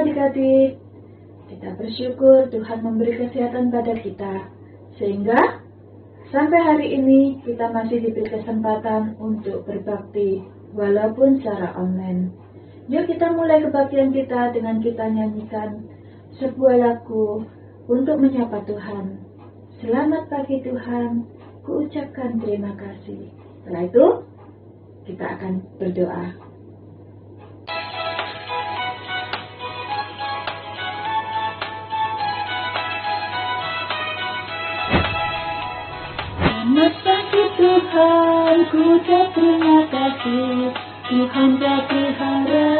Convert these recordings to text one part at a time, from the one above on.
adik-adik. Kita bersyukur Tuhan memberi kesehatan pada kita, sehingga sampai hari ini kita masih diberi kesempatan untuk berbakti, walaupun secara online. Yuk kita mulai kebaktian kita dengan kita nyanyikan sebuah lagu untuk menyapa Tuhan. Selamat pagi Tuhan, kuucapkan terima kasih. Setelah itu, kita akan berdoa. Selamat pagi Tuhan, kuucap terima kasih. Tuhan telah pelihara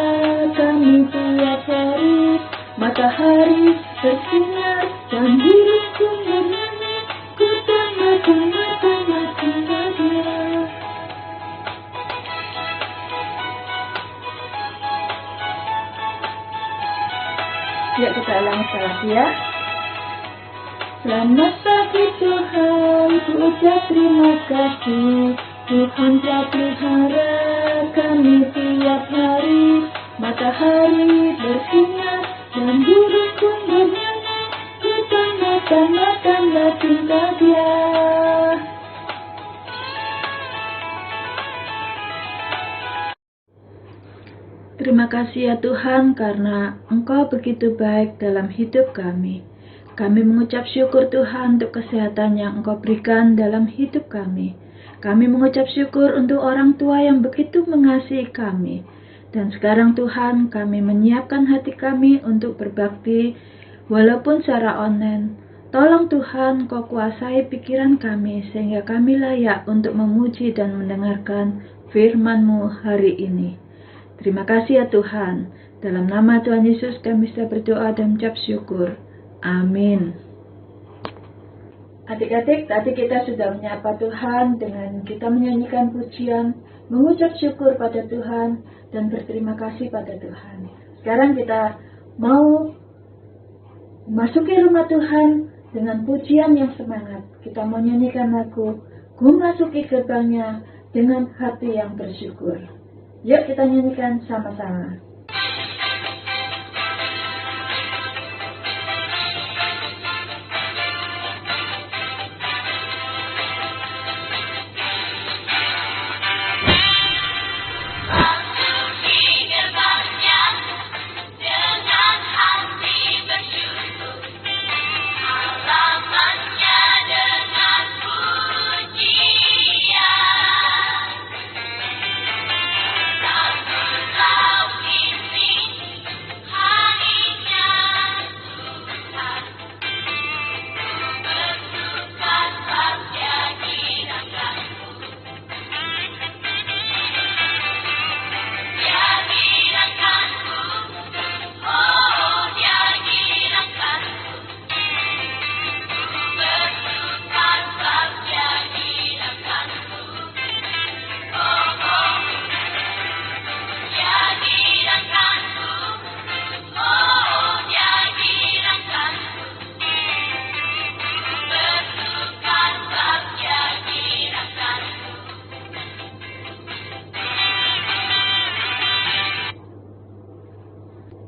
kami tiap hari. Matahari bersinar dan burung pun bernyanyi. Ku tengah-tengah tinggal Dia. Yuk kita ulangi sekali lagi ya. Selamat pagi Tuhan, ku ucap terima kasih. Tuhan telah pelihara kami tiap hari. Matahari bersinar dan burung pun bernyanyi. Ku tanda-tanda cinta Dia. Terima kasih ya Tuhan, karena Engkau begitu baik dalam hidup kami. Kami mengucap syukur Tuhan untuk kesehatan yang Engkau berikan dalam hidup kami. Kami mengucap syukur untuk orang tua yang begitu mengasihi kami. Dan sekarang Tuhan, kami menyiapkan hati kami untuk berbakti walaupun secara online. Tolong Tuhan, Kau kuasai pikiran kami sehingga kami layak untuk memuji dan mendengarkan firman-Mu hari ini. Terima kasih ya Tuhan. Dalam nama Tuhan Yesus kami sudah berdoa dan mengucap syukur. Amin. Adik-adik, tadi kita sudah menyapa Tuhan dengan kita menyanyikan pujian, mengucap syukur pada Tuhan, dan berterima kasih pada Tuhan. Sekarang kita mau masuki rumah Tuhan dengan pujian yang semangat. Kita mau nyanyikan lagu, ku masuki gerbangnya dengan hati yang bersyukur. Yuk kita nyanyikan sama-sama.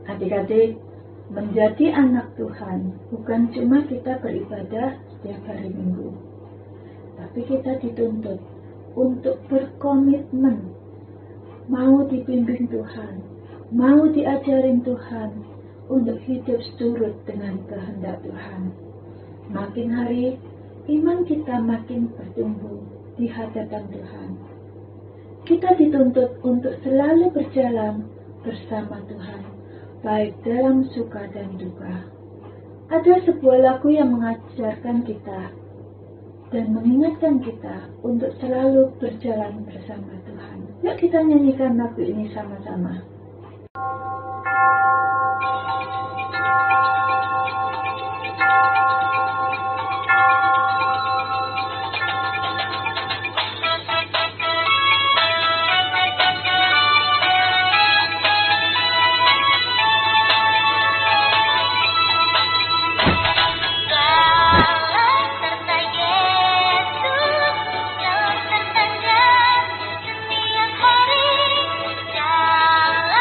Adik-adik, menjadi anak Tuhan bukan cuma kita beribadah setiap hari Minggu, tapi kita dituntut untuk berkomitmen, mau dibimbing Tuhan, mau diajarin Tuhan, untuk hidup seturut dengan kehendak Tuhan. Makin hari, iman kita makin bertumbuh di hadapan Tuhan. Kita dituntut untuk selalu berjalan bersama Tuhan, baik dalam suka dan duka. Ada sebuah lagu yang mengajarkan kita dan mengingatkan kita untuk selalu berjalan bersama Tuhan. Yuk kita nyanyikan lagu ini sama-sama. Jalan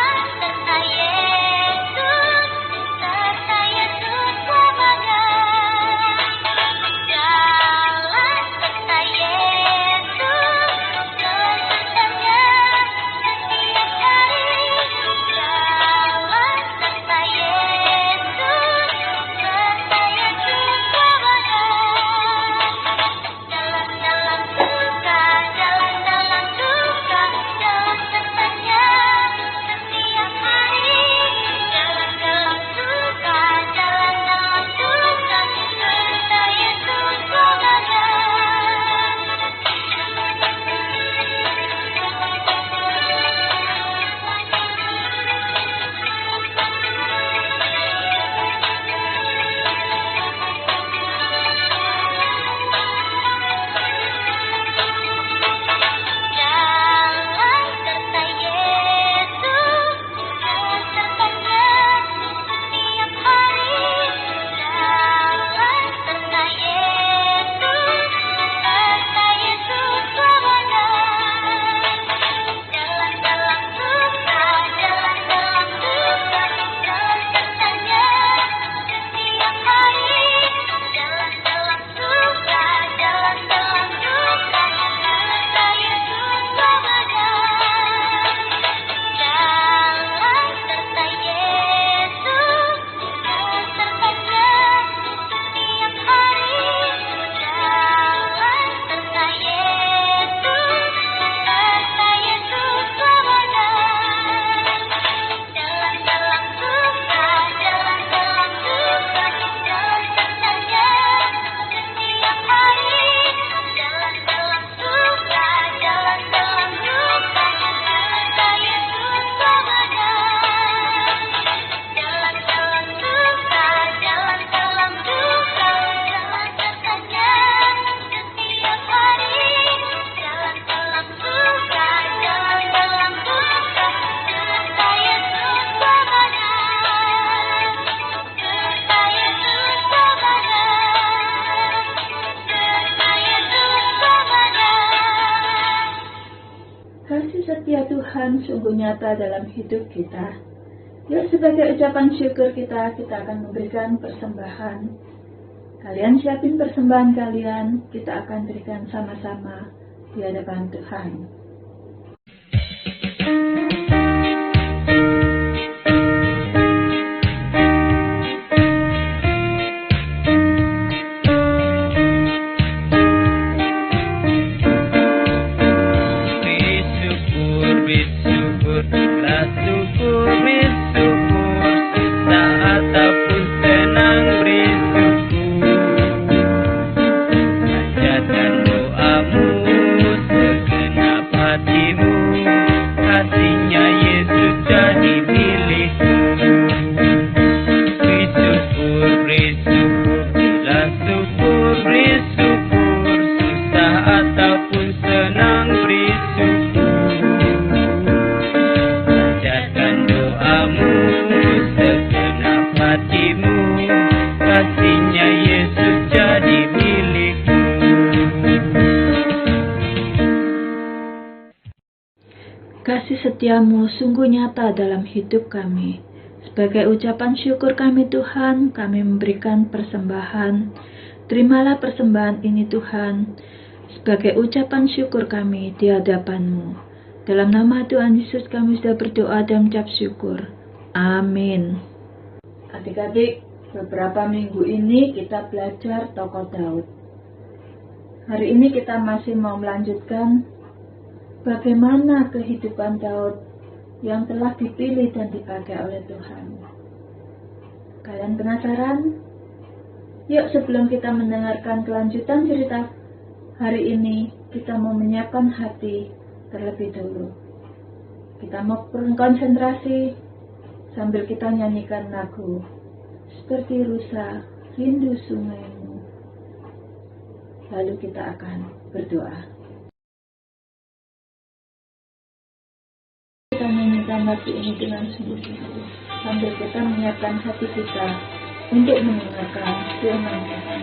kasih setia Tuhan sungguh nyata dalam hidup kita. Yuk, sebagai ucapan syukur kita akan memberikan persembahan. Kalian siapin persembahan kalian, kita akan berikan sama-sama di hadapan Tuhan. Kasih setiamu sungguh nyata dalam hidup kami. Sebagai ucapan syukur kami Tuhan, kami memberikan persembahan. Terimalah persembahan ini Tuhan, sebagai ucapan syukur kami di hadapan-Mu. Dalam nama Tuhan Yesus kami sudah berdoa dan mengucap syukur. Amin. Adik-adik, beberapa minggu ini kita belajar tokoh Daud. Hari ini kita masih mau melanjutkan bagaimana kehidupan Daud yang telah dipilih dan dipakai oleh Tuhan. Kalian penasaran? Yuk, sebelum kita mendengarkan kelanjutan cerita hari ini, kita mau menyiapkan hati terlebih dulu. Kita mau berkonsentrasi sambil kita nyanyikan lagu Seperti Rusa Rindu Sungaimu. Lalu kita akan berdoa. Kita menyanyikan lagu ini dengan sungguh-sungguh sambil kita menyiapkan hati kita untuk mendengarkan firman Tuhan.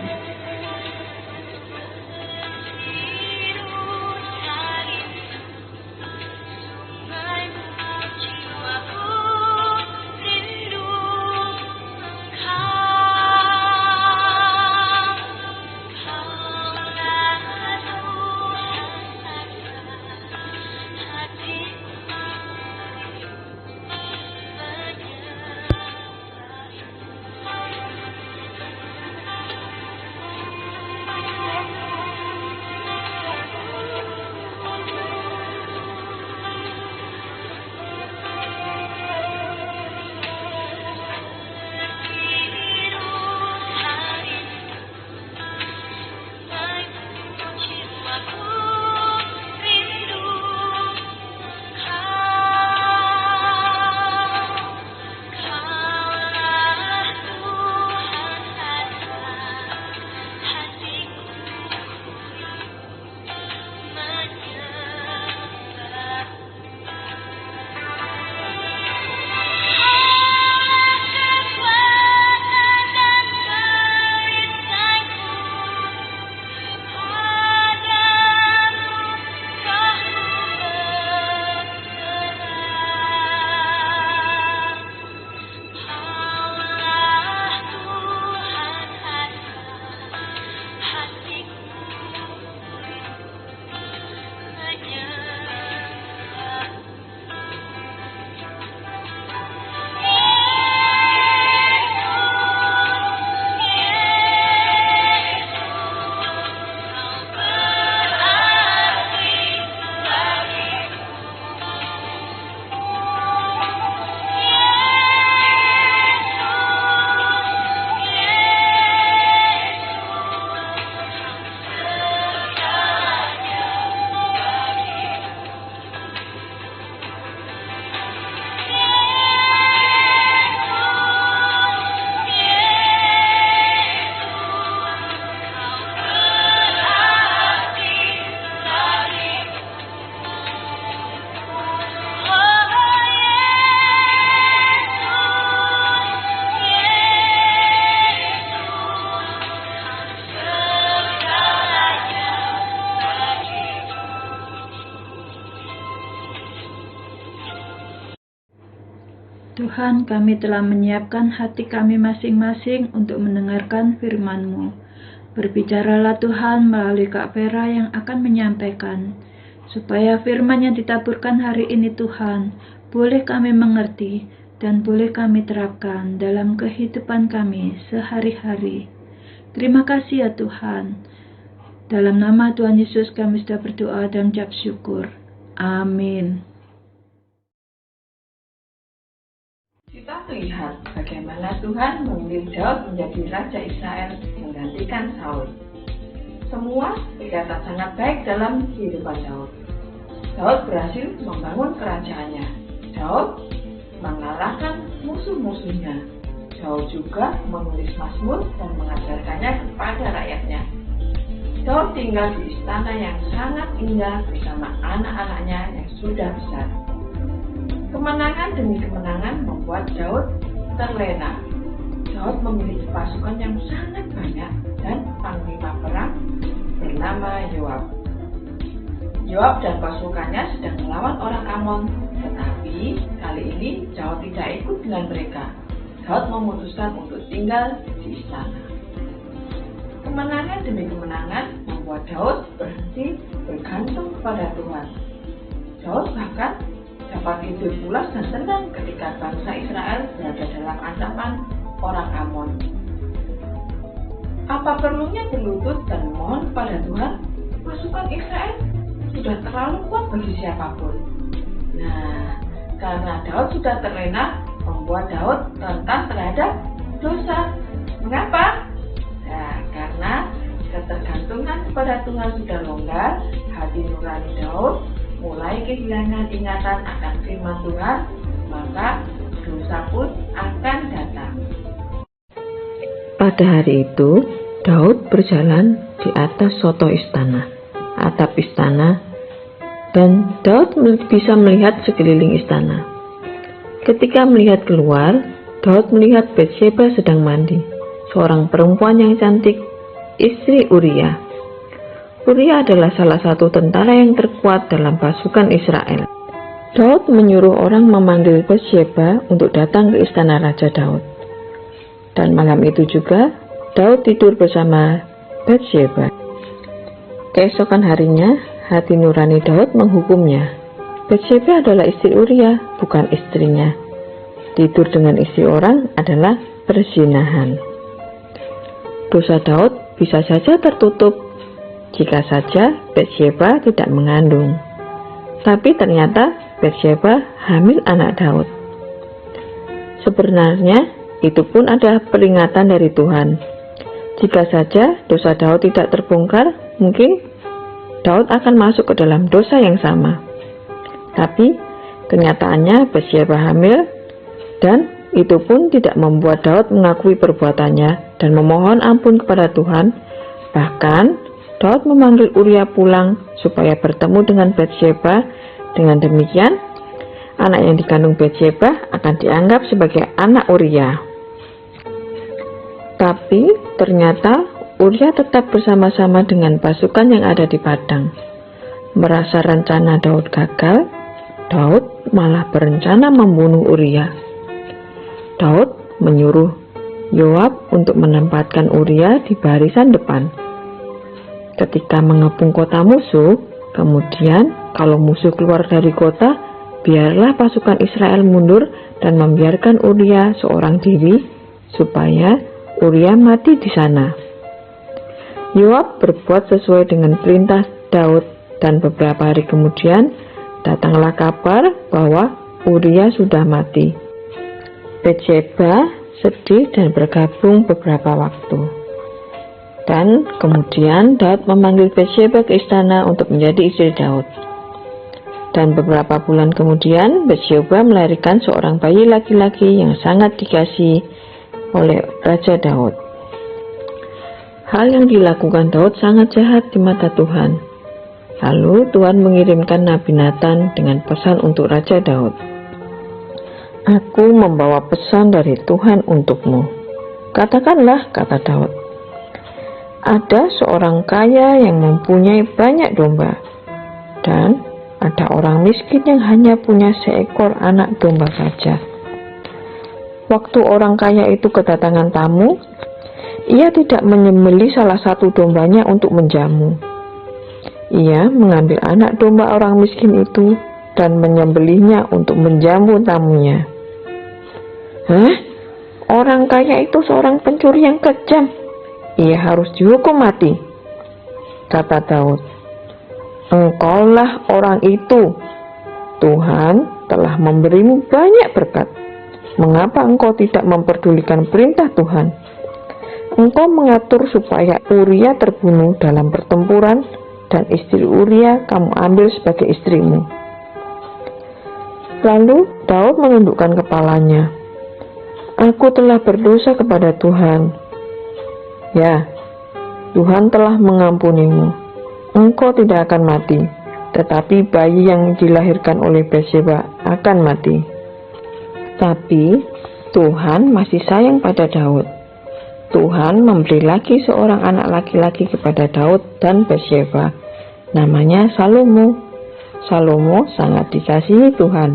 Tuhan, kami telah menyiapkan hati kami masing-masing untuk mendengarkan firman-Mu. Berbicaralah Tuhan melalui Kak Vera yang akan menyampaikan, supaya firman yang ditaburkan hari ini Tuhan, boleh kami mengerti dan boleh kami terapkan dalam kehidupan kami sehari-hari. Terima kasih ya Tuhan. Dalam nama Tuhan Yesus kami sudah berdoa dan ucap syukur. Amin. Kita melihat bagaimana Tuhan memilih Daud menjadi Raja Israel menggantikan Saul. Semua kelihatan sangat baik dalam kehidupan Daud. Daud berhasil membangun kerajaannya. Daud mengalahkan musuh-musuhnya. Daud juga menulis mazmur dan mengajarkannya kepada rakyatnya. Daud tinggal di istana yang sangat indah bersama anak-anaknya yang sudah besar. Kemenangan demi kemenangan membuat Daud terlena. Daud memiliki pasukan yang sangat banyak dan panglima perang bernama Yoab. Yoab dan pasukannya sedang melawan orang Amon, tetapi kali ini Daud tidak ikut dengan mereka. Daud memutuskan untuk tinggal di istana. Kemenangan demi kemenangan membuat Daud berhenti bergantung kepada Tuhan. Daud bahkan dapat tidur pulas dan tenang ketika bangsa Israel berada dalam ancaman orang Amon. Apa perlunya berlutut dan memohon kepada Tuhan? Pasukan Israel sudah terlalu kuat bagi siapapun. Nah, karena Daud sudah terlena, membuat Daud rentan terhadap dosa. Mengapa? Nah, karena ketergantungan kepada Tuhan sudah longgar, hati nurani Daud mulai kehilangan ingatan akan firman Tuhan, maka dosa pun akan datang. Pada hari itu, Daud berjalan di atas soto istana, atap istana, dan Daud bisa melihat sekeliling istana. Ketika melihat keluar, Daud melihat Batsheba sedang mandi, seorang perempuan yang cantik, istri Uria. Uria adalah salah satu tentara yang terkuat dalam pasukan Israel. Daud menyuruh orang memanggil Batsheba untuk datang ke istana Raja Daud. Dan malam itu juga, Daud tidur bersama Batsheba. Keesokan harinya, hati nurani Daud menghukumnya. Batsheba adalah istri Uria, bukan istrinya. Tidur dengan istri orang adalah perzinahan. Dosa Daud bisa saja tertutup jika saja Batsheba tidak mengandung. Tapi ternyata Batsheba hamil anak Daud. Sebenarnya itu pun ada peringatan dari Tuhan. Jika saja dosa Daud tidak terbongkar, mungkin Daud akan masuk ke dalam dosa yang sama. Tapi kenyataannya Batsheba hamil, dan itu pun tidak membuat Daud mengakui perbuatannya dan memohon ampun kepada Tuhan. Bahkan Daud memanggil Uria pulang supaya bertemu dengan Batsheba. Dengan demikian, anak yang dikandung Batsheba akan dianggap sebagai anak Uria. Tapi ternyata Uria tetap bersama-sama dengan pasukan yang ada di padang. Merasa rencana Daud gagal, Daud malah berencana membunuh Uria. Daud menyuruh Yoab untuk menempatkan Uria di barisan depan. Ketika mengepung kota musuh, kemudian kalau musuh keluar dari kota, biarlah pasukan Israel mundur dan membiarkan Uria seorang diri, supaya Uria mati di sana. Yoab berbuat sesuai dengan perintah Daud, dan beberapa hari kemudian datanglah kabar bahwa Uria sudah mati. Batsheba sedih dan bergabung beberapa waktu. Dan kemudian Daud memanggil Batsheba ke istana untuk menjadi istri Daud. Dan beberapa bulan kemudian Batsheba melahirkan seorang bayi laki-laki yang sangat dikasihi oleh Raja Daud. Hal yang dilakukan Daud sangat jahat di mata Tuhan. Lalu Tuhan mengirimkan Nabi Nathan dengan pesan untuk Raja Daud. Aku membawa pesan dari Tuhan untukmu. Katakanlah, kata Daud. Ada seorang kaya yang mempunyai banyak domba, dan ada orang miskin yang hanya punya seekor anak domba saja. Waktu orang kaya itu kedatangan tamu, ia tidak menyembelih salah satu dombanya untuk menjamu. Ia mengambil anak domba orang miskin itu dan menyembelihnya untuk menjamu tamunya. Hah? Orang kaya itu seorang pencuri yang kejam. Ia harus dihukum mati, kata Daud. Engkaulah orang itu. Tuhan telah memberimu banyak berkat. Mengapa engkau tidak memperdulikan perintah Tuhan? Engkau mengatur supaya Uria terbunuh dalam pertempuran, dan istri Uria kamu ambil sebagai istrimu. Lalu Daud menundukkan kepalanya. Aku telah berdosa kepada Tuhan. Ya, Tuhan telah mengampunimu. Engkau tidak akan mati, tetapi bayi yang dilahirkan oleh Batseba akan mati. Tapi Tuhan masih sayang pada Daud. Tuhan memberi lagi seorang anak laki-laki kepada Daud dan Batseba. Namanya Salomo. Salomo sangat dikasihi Tuhan.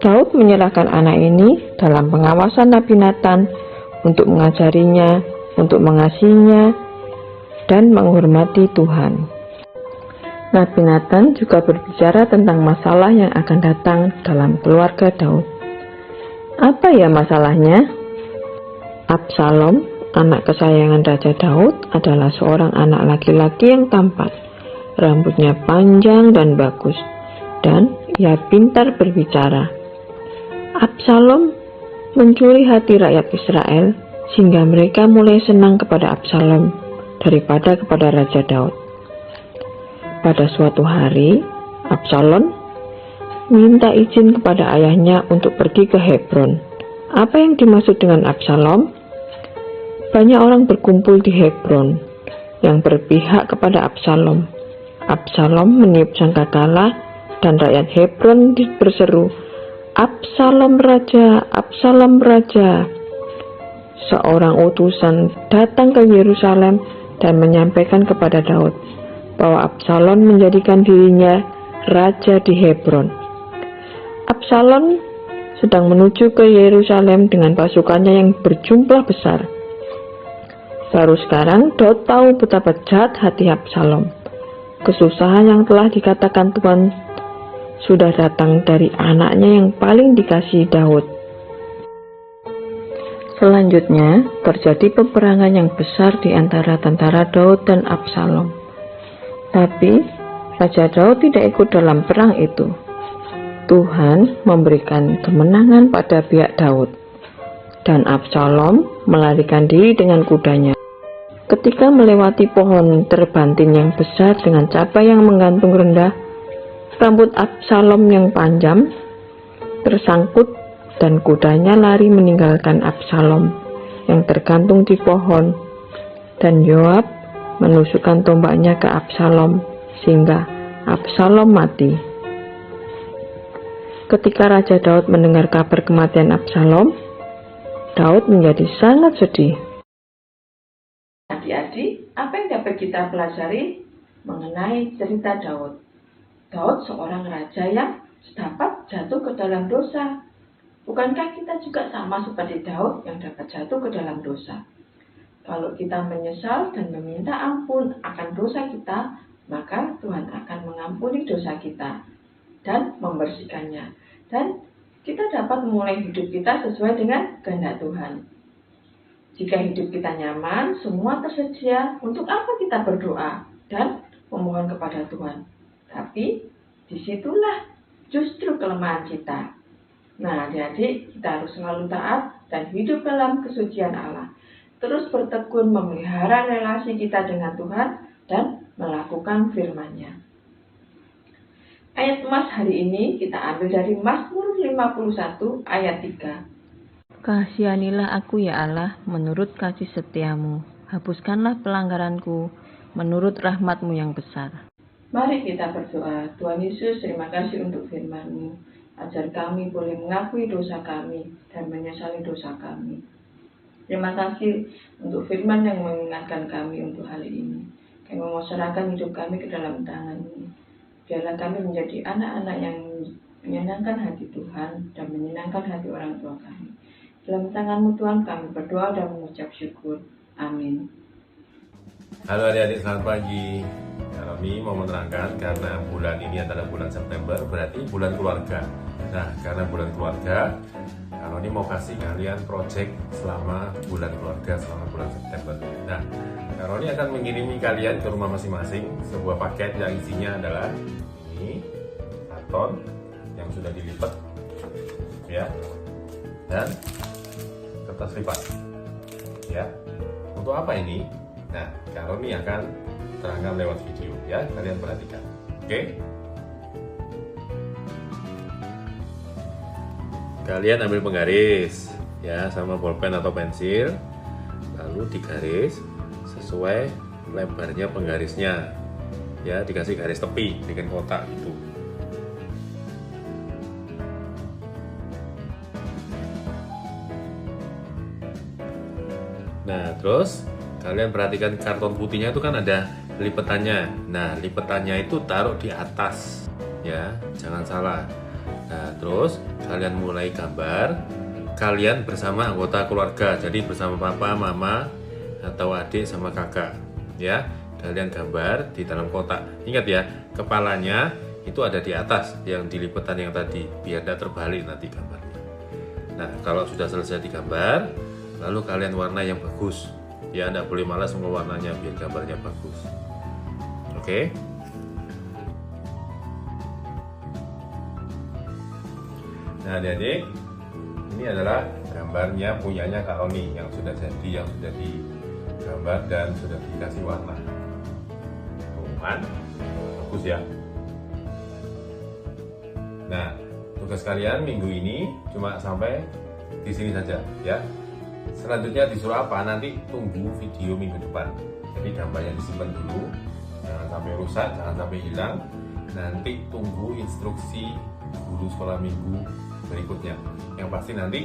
Daud menyerahkan anak ini dalam pengawasan Nabi Nathan untuk mengajarinya, untuk mengasihinya, dan menghormati Tuhan. Nabi Nathan juga berbicara tentang masalah yang akan datang dalam keluarga Daud. Apa ya masalahnya? Absalom, anak kesayangan Raja Daud, adalah seorang anak laki-laki yang tampan. Rambutnya panjang dan bagus, dan ia pintar berbicara. Absalom mencuri hati rakyat Israel, sehingga mereka mulai senang kepada Absalom daripada kepada Raja Daud. Pada suatu hari, Absalom minta izin kepada ayahnya untuk pergi ke Hebron. Apa yang dimaksud dengan Absalom? Banyak orang berkumpul di Hebron yang berpihak kepada Absalom. Absalom meniup sangkakala dan rakyat Hebron berseru, Absalom Raja, Absalom Raja. Seorang utusan datang ke Yerusalem dan menyampaikan kepada Daud bahwa Absalom menjadikan dirinya raja di Hebron. Absalom sedang menuju ke Yerusalem dengan pasukannya yang berjumlah besar. Baru sekarang Daud tahu betapa jahat hati Absalom. Kesusahan yang telah dikatakan Tuhan sudah datang dari anaknya yang paling dikasihi Daud. Selanjutnya terjadi peperangan yang besar di antara tentara Daud dan Absalom. Tapi Raja Daud tidak ikut dalam perang itu. Tuhan memberikan kemenangan pada pihak Daud, dan Absalom melarikan diri dengan kudanya. Ketika melewati pohon terbantin yang besar dengan cabai yang menggantung rendah, rambut Absalom yang panjang tersangkut dan kudanya lari meninggalkan Absalom yang tergantung di pohon, dan Yoab menusukkan tombaknya ke Absalom sehingga Absalom mati. Ketika Raja Daud mendengar kabar kematian Absalom, Daud menjadi sangat sedih. Adik-adik, apa yang dapat kita pelajari mengenai cerita Daud? Daud seorang raja yang dapat jatuh ke dalam dosa. Bukankah kita juga sama seperti Daud yang dapat jatuh ke dalam dosa? Kalau kita menyesal dan meminta ampun akan dosa kita, maka Tuhan akan mengampuni dosa kita dan membersihkannya. Dan kita dapat memulai hidup kita sesuai dengan kehendak Tuhan. Jika hidup kita nyaman, semua tersedia, untuk apa kita berdoa dan memohon kepada Tuhan? Tapi disitulah justru kelemahan kita. Nah, adik-adik, kita harus selalu taat dan hidup dalam kesucian Allah. Terus bertekun memelihara relasi kita dengan Tuhan dan melakukan firman-Nya. Ayat emas hari ini kita ambil dari Mazmur 51 ayat 3. Kasihanilah aku ya Allah menurut kasih setiamu. Hapuskanlah pelanggaranku menurut rahmat-Mu yang besar. Mari kita berdoa. Tuhan Yesus, terima kasih untuk firman-Mu. Ajar kami boleh mengakui dosa kami dan menyesali dosa kami. Terima kasih untuk firman yang mengingatkan kami untuk hal ini. Kami mau serahkan hidup kami ke dalam tangan-Mu. Biarlah kami menjadi anak-anak yang menyenangkan hati Tuhan dan menyenangkan hati orang tua kami. Dalam tangan-Mu Tuhan kami berdoa dan mengucap syukur. Amin. Halo adik-adik, selamat pagi. Roni mau menerangkan karena bulan ini adalah bulan September, berarti bulan keluarga. Nah, karena bulan keluarga, Roni mau kasih kalian project selama bulan keluarga, selama bulan September. Nah, Roni akan mengirimi kalian ke rumah masing-masing sebuah paket yang isinya adalah ini, karton yang sudah dilipat, ya, dan kertas lipat, ya. Untuk apa ini? Nah, Kak Roni akan terangkan lewat video, ya. Kalian perhatikan, oke? Kalian ambil penggaris, ya, sama bolpen atau pensil, lalu digaris sesuai lebarnya penggarisnya, ya. Dikasih garis tepi dengan kotak itu. Nah, terus kalian perhatikan karton putihnya itu kan ada lipetannya. Nah, lipetannya itu taruh di atas, ya, jangan salah. Nah, terus kalian mulai gambar. Kalian bersama anggota keluarga, jadi bersama papa, mama, atau adik sama kakak, ya. Kalian gambar di dalam kotak. Ingat ya, kepalanya itu ada di atas, yang di lipetan yang tadi, biar tidak terbalik nanti gambarnya. Nah, kalau sudah selesai digambar, lalu kalian warna yang bagus, ya, tidak boleh malas mewarnanya biar gambarnya bagus. Oke? Nah, adik-adik, ini adalah gambarnya punyanya Kak Roni yang sudah jadi, yang sudah digambar dan sudah dikasih warna. Tuh kan, bagus ya. Nah, tugas kalian minggu ini cuma sampai di sini saja, ya. Selanjutnya disuruh apa? Nanti tunggu video minggu depan. Jadi gambarnya disimpan dulu, jangan sampai rusak, jangan sampai hilang. Nanti tunggu instruksi guru sekolah minggu berikutnya. Yang pasti nanti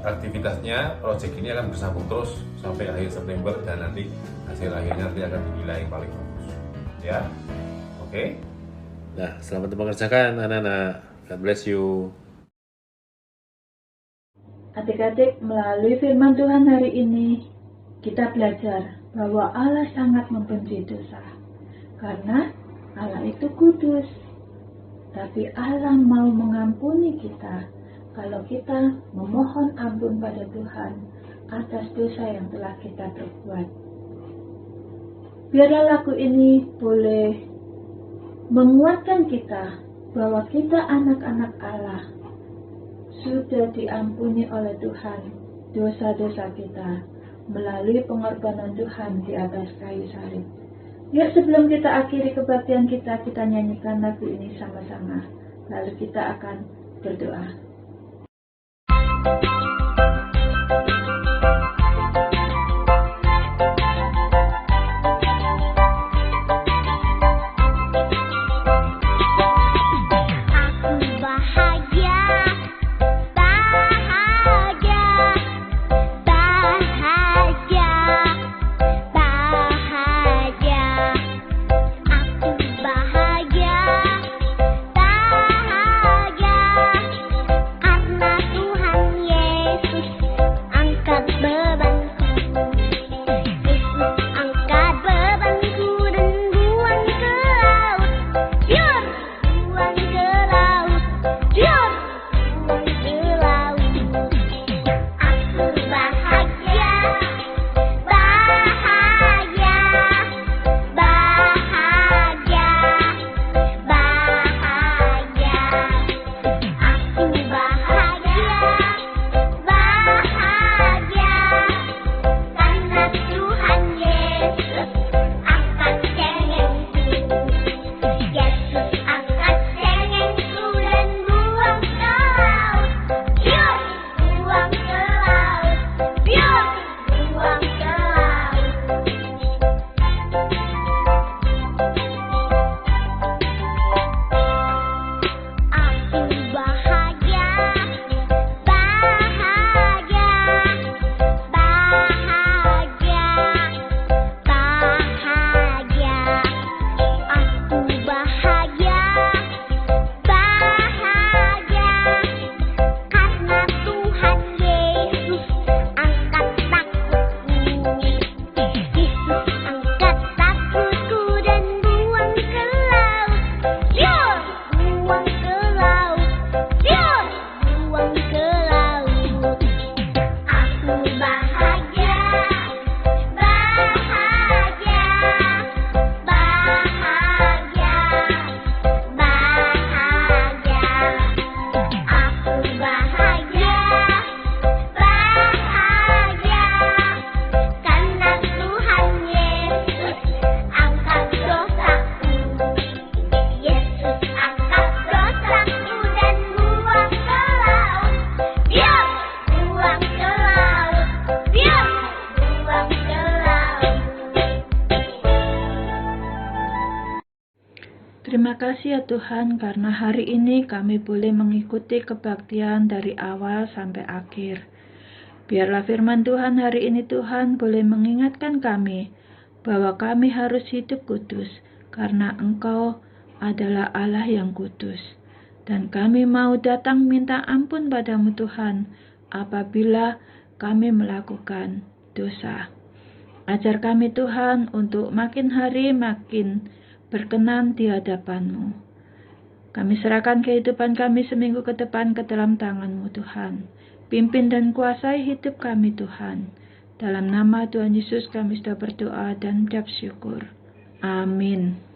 aktivitasnya, proyek ini akan bersambung terus sampai akhir September, dan nanti hasil akhirnya nanti akan dinilai yang paling bagus. Ya, oke. Nah, selamat mengerjakan anak-anak. God bless you. Adik-adik, melalui firman Tuhan hari ini, kita belajar bahwa Allah sangat membenci dosa. Karena Allah itu kudus. Tapi Allah mau mengampuni kita kalau kita memohon ampun pada Tuhan atas dosa yang telah kita perbuat. Biarlah lagu ini boleh menguatkan kita bahwa kita anak-anak Allah, sudah diampuni oleh Tuhan dosa-dosa kita melalui pengorbanan Tuhan di atas kayu salib. Yuk, sebelum kita akhiri kebaktian kita nyanyikan lagu ini sama-sama. Lalu kita akan berdoa. Karena Tuhan Yesus Terima kasih ya Tuhan, karena hari ini kami boleh mengikuti kebaktian dari awal sampai akhir. Biarlah firman Tuhan hari ini Tuhan boleh mengingatkan kami bahwa kami harus hidup kudus, karena Engkau adalah Allah yang kudus. Dan kami mau datang minta ampun padamu Tuhan, apabila kami melakukan dosa. Ajar kami Tuhan untuk makin hari makin berkenan di hadapan-Mu. Kami serahkan kehidupan kami seminggu ke depan ke dalam tangan-Mu Tuhan. Pimpin dan kuasai hidup kami Tuhan. Dalam nama Tuhan Yesus kami sudah berdoa dan mengucap syukur. Amin.